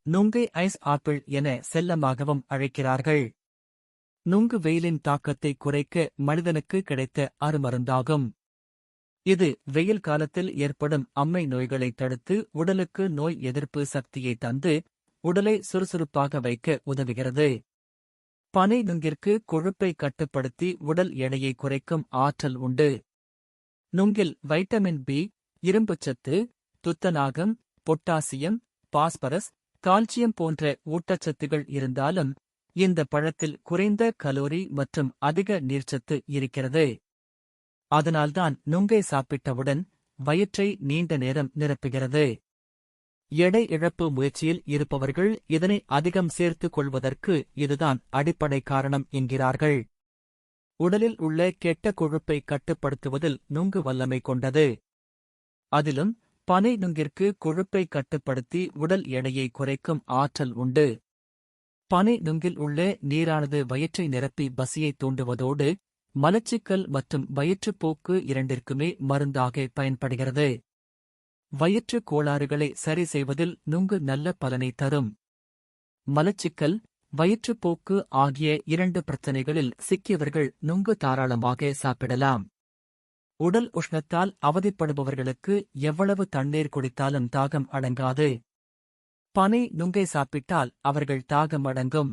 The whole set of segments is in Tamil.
நுங்கை ஐஸ் ஆப்பிள் என செல்லமாகவும் அழைக்கிறார்கள். நுங்கு வெயிலின் தாக்கத்தை குறைக்க மனிதனுக்கு கிடைத்த அருமருந்தாகும். இது வெயில் காலத்தில் ஏற்படும் அம்மை நோய்களை தடுத்து உடலுக்கு நோய் எதிர்ப்பு சக்தியை தந்து உடலை சுறுசுறுப்பாக வைக்க உதவுகிறது. பனை நுங்கிற்கு கொழுப்பை கட்டுப்படுத்தி உடல் எடையை குறைக்கும் ஆற்றல் உண்டு. நுங்கில் வைட்டமின் பி, இரும்புச்சத்து, துத்தநாகம், பொட்டாசியம், பாஸ்பரஸ், கால்சியம் போன்ற ஊட்டச்சத்துகள் இருந்தாலும் இந்த பழத்தில் குறைந்த கலோரி மற்றும் அதிக நீர்ச்சத்து இருக்கிறது. அதனால்தான் நுங்கை சாப்பிட்டவுடன் வயிற்றை நீண்ட நேரம் நிரப்புகிறது. எடை இழப்பு முயற்சியில் இருப்பவர்கள் இதனை அதிகம் சேர்த்துக் கொள்வதற்கு இதுதான் அடிப்படை காரணம் என்கிறார்கள். உடலில் உள்ள கெட்ட கொழுப்பை கட்டுப்படுத்துவதில் நுங்கு வல்லமை கொண்டது. அதிலும் பனை நுங்கிற்கு கொழுப்பை கட்டுப்படுத்தி உடல் எடையை குறைக்கும் ஆற்றல் உண்டு. பனை நுங்கில் உள்ள நீரானது வயிற்றை நிரப்பி பசியை தூண்டுவதோடு மலச்சிக்கல் மற்றும் வயிற்றுப்போக்கு இரண்டிற்குமே மருந்தாக பயன்படுகிறது. வயிற்றுக் கோளாறுகளை சரி செய்வதில் நுங்கு நல்ல பலனை தரும். மலச்சிக்கல், வயிற்றுப்போக்கு ஆகிய 2 பிரச்சனைகளில் சிக்கியவர்கள் நுங்கு தாராளமாக சாப்பிடலாம். உடல் உஷ்ணத்தால் அவதிப்படுபவர்களுக்கு எவ்வளவு தண்ணீர் குடித்தாலும் தாகம் அடங்காது. பனை நுங்கை சாப்பிட்டால் அவர்கள் தாகம் அடங்கும்.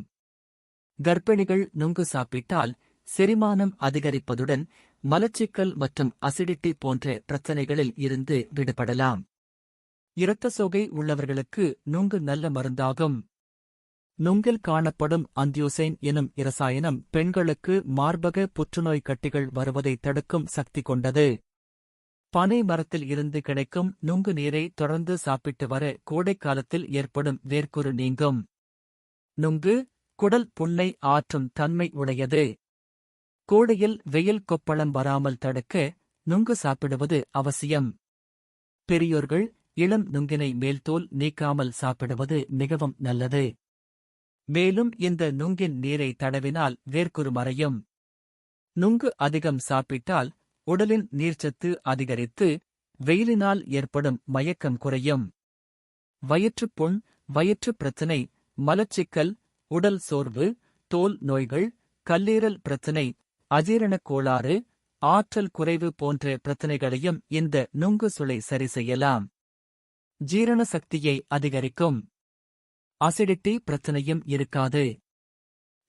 கர்ப்பிணிகள் நுங்கு சாப்பிட்டால் செரிமானம் அதிகரிப்பதுடன் மலச்சிக்கல் மற்றும் அசிடிட்டி போன்ற பிரச்சனைகளில் இருந்து விடுபடலாம். இரத்த சோகை உள்ளவர்களுக்கு நுங்கு நல்ல மருந்தாகும். நுங்கில் காணப்படும் அந்தியோசைன் எனும் இரசாயனம் பெண்களுக்கு மார்பக புற்றுநோய் கட்டிகள் வருவதை தடுக்கும் சக்தி கொண்டது. பனை மரத்தில் இருந்து கிடைக்கும் நுங்கு நீரை தொடர்ந்து சாப்பிட்டு வர கோடைக்காலத்தில் ஏற்படும் வேர்க்குரு நீங்கும். நுங்கு குடல் புண்ணை ஆற்றும் தன்மை உடையது. கோடையில் வெயில் கொப்பளம் வராமல் தடுக்க நுங்கு சாப்பிடுவது அவசியம். பெரியோர்கள் இளம் நுங்கினை மேல்தோல் நீக்காமல் சாப்பிடுவது மிகவும் நல்லது. மேலும் இந்த நுங்கின் நீரை தடவினால் வேர்க்குரு மறையும். நுங்கு அதிகம் சாப்பிட்டால் உடலின் நீர்ச்சத்து அதிகரித்து வெயிலினால் ஏற்படும் மயக்கம் குறையும். வயிற்றுப்புண், வயிற்றுப் பிரச்சினை, மலச்சிக்கல், உடல் சோர்வு, தோல் நோய்கள், கல்லீரல் பிரச்சினை, அஜீரணக் கோளாறு, ஆற்றல் குறைவு போன்ற பிரச்சினைகளையும் இந்த நுங்கு சுளை சரி செய்யலாம். ஜீரண சக்தியை அதிகரிக்கும். அசிடிட்டி பிரச்சனையும் இருக்காது.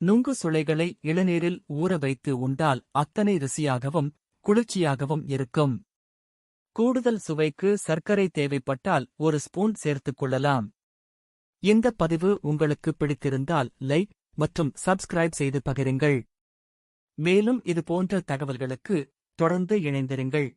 நுங்கு சுளைகளை இளநீரில் ஊற வைத்து உண்டால் அத்தனை ருசியாகவும் குளிர்ச்சியாகவும் இருக்கும். கூடுதல் சுவைக்கு சர்க்கரை தேவைப்பட்டால் 1 ஸ்பூன் சேர்த்துக் கொள்ளலாம். இந்த பதிவு உங்களுக்கு பிடித்திருந்தால் லைக் மற்றும் சப்ஸ்கிரைப் செய்து பகிருங்கள். மேலும் இது போன்ற தகவல்களுக்கு தொடர்ந்து இணைந்திருங்கள்.